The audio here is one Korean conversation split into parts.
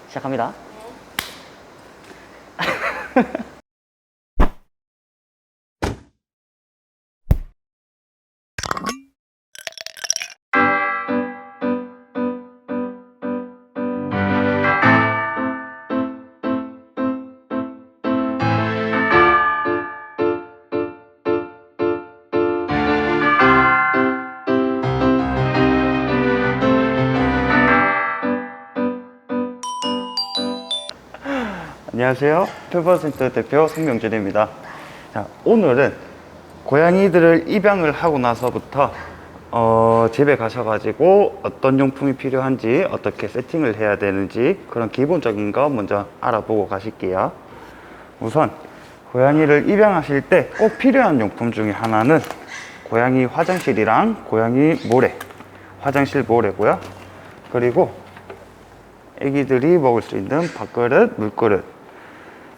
시작합니다. 안녕하세요. 퓨버센터 대표 송명준입니다. 자, 오늘은 고양이들을 입양을 하고 나서부터 집에 가셔가지고 어떤 용품이 필요한지, 어떻게 세팅을 해야 되는지 그런 기본적인 거 먼저 알아보고 가실게요. 우선 고양이를 입양하실 때 꼭 필요한 용품 중에 하나는 고양이 화장실이랑 고양이 모래, 화장실 모래고요. 그리고 애기들이 먹을 수 있는 밥그릇, 물그릇.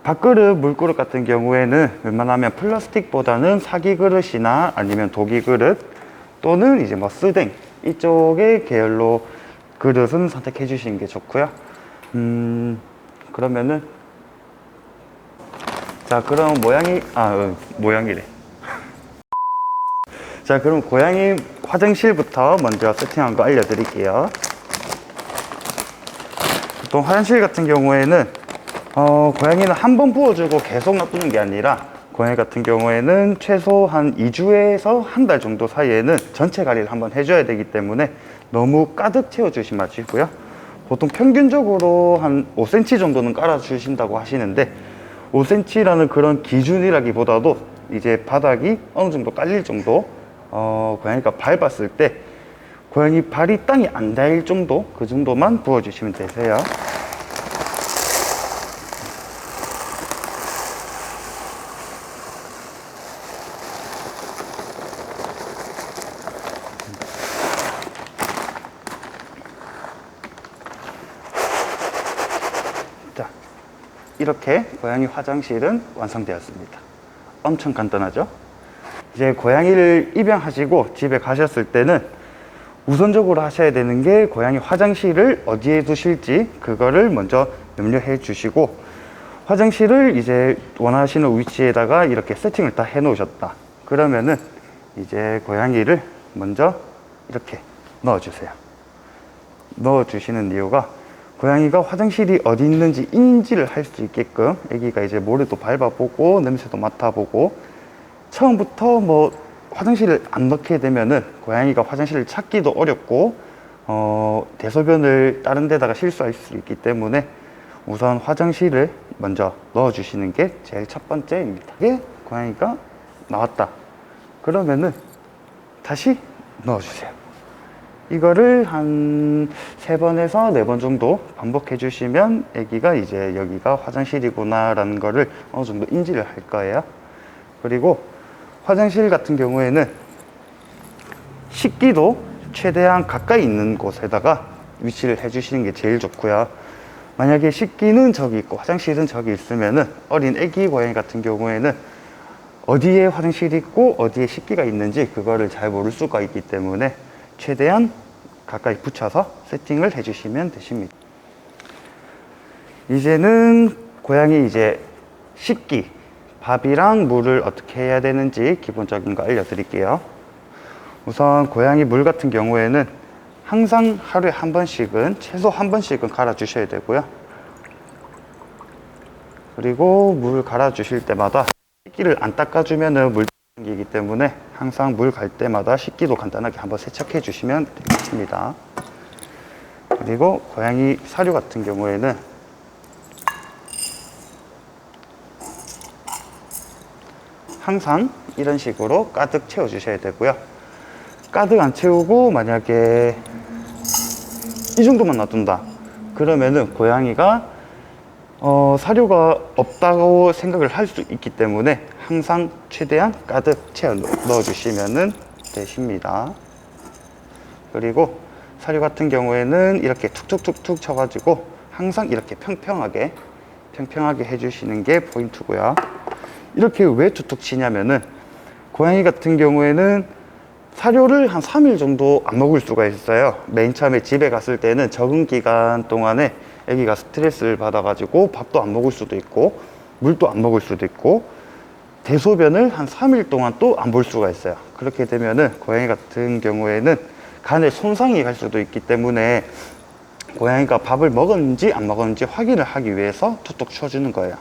밥그릇, 물그릇 같은 경우에는 웬만하면 플라스틱보다는 사기 그릇이나 아니면 도기 그릇 또는 이제 뭐 스댕 이쪽의 계열로 그릇은 선택해 주시는 게 좋고요. 그러면은 자, 그럼 모양이래. 자, 그럼 고양이 화장실부터 먼저 세팅한 거 알려드릴게요. 보통 화장실 같은 경우에는 고양이는 한 번 부어주고 계속 놔두는 게 아니라 고양이 같은 경우에는 최소 한 2주에서 한 달 정도 사이에는 전체 관리를 한번 해줘야 되기 때문에 너무 가득 채워주지 마시고요. 보통 평균적으로 한 5cm 정도는 깔아주신다고 하시는데 5cm라는 그런 기준이라기보다도 이제 바닥이 어느 정도 깔릴 정도 고양이가 밟았을 때 고양이 발이 땅이 안 닿을 정도, 그 정도만 부어주시면 되세요. 자, 이렇게 고양이 화장실은 완성되었습니다. 엄청 간단하죠? 이제 고양이를 입양하시고 집에 가셨을 때는 우선적으로 하셔야 되는 게 고양이 화장실을 어디에 두실지 그거를 먼저 염려해 주시고, 화장실을 이제 원하시는 위치에다가 이렇게 세팅을 다 해 놓으셨다 그러면은 이제 고양이를 먼저 이렇게 넣어 주세요. 넣어 주시는 이유가 고양이가 화장실이 어디 있는지 인지를 할 수 있게끔, 애기가 이제 모래도 밟아보고 냄새도 맡아보고, 처음부터 뭐 화장실을 안 넣게 되면은 고양이가 화장실을 찾기도 어렵고 대소변을 다른 데다가 실수할 수 있기 때문에 우선 화장실을 먼저 넣어 주시는 게 제일 첫 번째입니다. 이게 고양이가 나왔다 그러면은 다시 넣어 주세요. 이거를 한 3번에서 4번 정도 반복해 주시면 애기가 이제 여기가 화장실이구나 라는 거를 어느 정도 인지를 할 거예요. 그리고 화장실 같은 경우에는 식기도 최대한 가까이 있는 곳에다가 위치를 해 주시는 게 제일 좋고요. 만약에 식기는 저기 있고 화장실은 저기 있으면은 어린 애기 고양이 같은 경우에는 어디에 화장실이 있고 어디에 식기가 있는지 그거를 잘 모를 수가 있기 때문에 최대한 가까이 붙여서 세팅을 해 주시면 되십니다. 이제는 고양이 이제 식기, 밥이랑 물을 어떻게 해야 되는지 기본적인 거 알려드릴게요. 우선 고양이 물 같은 경우에는 항상 하루에 한 번씩은, 최소 한 번씩은 갈아 주셔야 되고요. 그리고 물 갈아 주실 때마다 식기를 안 닦아주면은 물 생기기 때문에 항상 물 갈 때마다 식기도 간단하게 한번 세척해 주시면 되겠습니다. 그리고 고양이 사료 같은 경우에는 항상 이런 식으로 가득 채워 주셔야 되고요. 가득 안 채우고 만약에 이 정도만 놔둔다 그러면은 고양이가 사료가 없다고 생각을 할 수 있기 때문에 항상 최대한 가득 채워 넣어 주시면 되십니다. 그리고 사료 같은 경우에는 이렇게 툭툭툭툭 쳐가지고 항상 이렇게 평평하게 해주시는 게 포인트고요. 이렇게 왜 툭툭 치냐면은 고양이 같은 경우에는 사료를 한 3일 정도 안 먹을 수가 있어요. 맨 처음에 집에 갔을 때는 적응 기간 동안에 아기가 스트레스를 받아가지고 밥도 안 먹을 수도 있고 물도 안 먹을 수도 있고 대소변을 한 3일 동안 또 안 볼 수가 있어요. 그렇게 되면은 고양이 같은 경우에는 간에 손상이 갈 수도 있기 때문에 고양이가 밥을 먹었는지 안 먹었는지 확인을 하기 위해서 툭툭 쳐주는 거예요.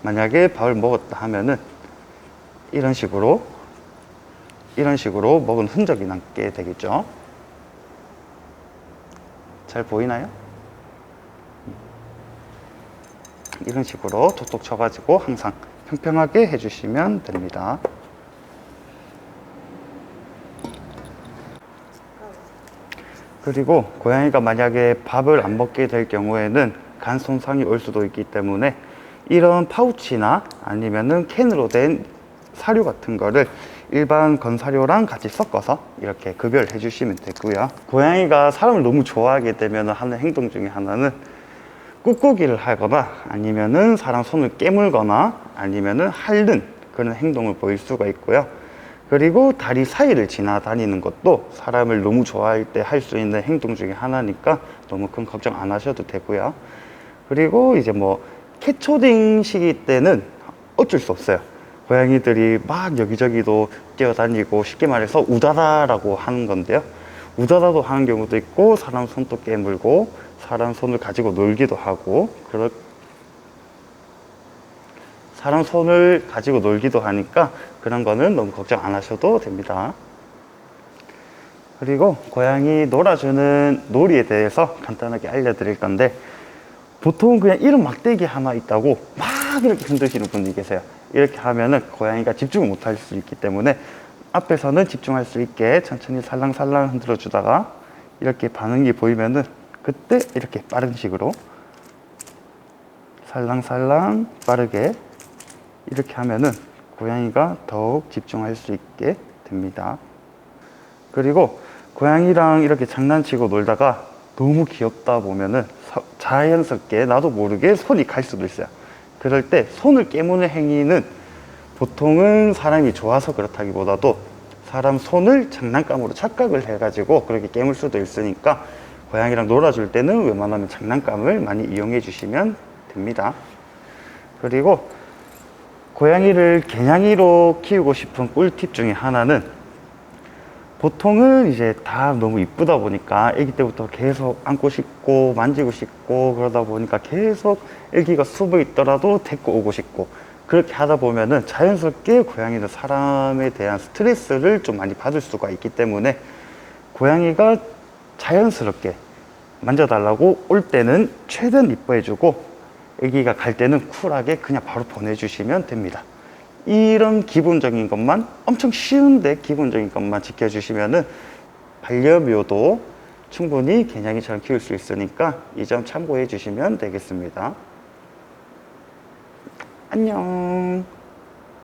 만약에 밥을 먹었다 하면은 이런 식으로 먹은 흔적이 남게 되겠죠. 잘 보이나요? 이런 식으로 톡톡 쳐가지고 항상 평평하게 해주시면 됩니다. 그리고 고양이가 만약에 밥을 안 먹게 될 경우에는 간 손상이 올 수도 있기 때문에 이런 파우치나 아니면은 캔으로 된 사료 같은 거를 일반 건사료랑 같이 섞어서 이렇게 급여를 해주시면 되고요. 고양이가 사람을 너무 좋아하게 되면 하는 행동 중에 하나는 꾹꾹이를 하거나 아니면은 사람 손을 깨물거나 아니면은 핥는 그런 행동을 보일 수가 있고요. 그리고 다리 사이를 지나다니는 것도 사람을 너무 좋아할 때 할 수 있는 행동 중에 하나니까 너무 큰 걱정 안 하셔도 되고요. 그리고 이제 뭐 캣초딩 시기 때는 어쩔 수 없어요. 고양이들이 막 여기저기도 뛰어다니고 쉽게 말해서 우다다라고 하는 건데요. 우다다도 하는 경우도 있고 사람 손도 깨물고 사람 손을 가지고 놀기도 하고 사람 손을 가지고 놀기도 하니까 그런 거는 너무 걱정 안 하셔도 됩니다. 그리고 고양이 놀아주는 놀이에 대해서 간단하게 알려드릴 건데 보통 그냥 이런 막대기 하나 있다고 막 이렇게 흔드시는 분이 계세요. 이렇게 하면은 고양이가 집중을 못 할 수 있기 때문에 앞에서는 집중할 수 있게 천천히 살랑살랑 흔들어 주다가 이렇게 반응이 보이면은 그때 이렇게 빠른 식으로 살랑살랑 빠르게 이렇게 하면은 고양이가 더욱 집중할 수 있게 됩니다. 그리고 고양이랑 이렇게 장난치고 놀다가 너무 귀엽다 보면은 자연스럽게 나도 모르게 손이 갈 수도 있어요. 그럴 때 손을 깨무는 행위는 보통은 사람이 좋아서 그렇다기보다도 사람 손을 장난감으로 착각을 해가지고 그렇게 깨물 수도 있으니까 고양이랑 놀아줄 때는 웬만하면 장난감을 많이 이용해 주시면 됩니다. 그리고 고양이를 개냥이로 키우고 싶은 꿀팁 중에 하나는 보통은 이제 다 너무 이쁘다 보니까 아기 때부터 계속 안고 싶고 만지고 싶고 그러다 보니까 계속 아기가 숨어 있더라도 데리고 오고 싶고 그렇게 하다 보면은 자연스럽게 고양이는 사람에 대한 스트레스를 좀 많이 받을 수가 있기 때문에 고양이가 자연스럽게 만져달라고 올 때는 최대한 이뻐해주고 아기가 갈 때는 쿨하게 그냥 바로 보내주시면 됩니다. 이런 기본적인 것만 엄청 쉬운데 기본적인 것만 지켜주시면은 반려묘도 충분히 개냥이처럼 키울 수 있으니까 이 점 참고해 주시면 되겠습니다. 안녕.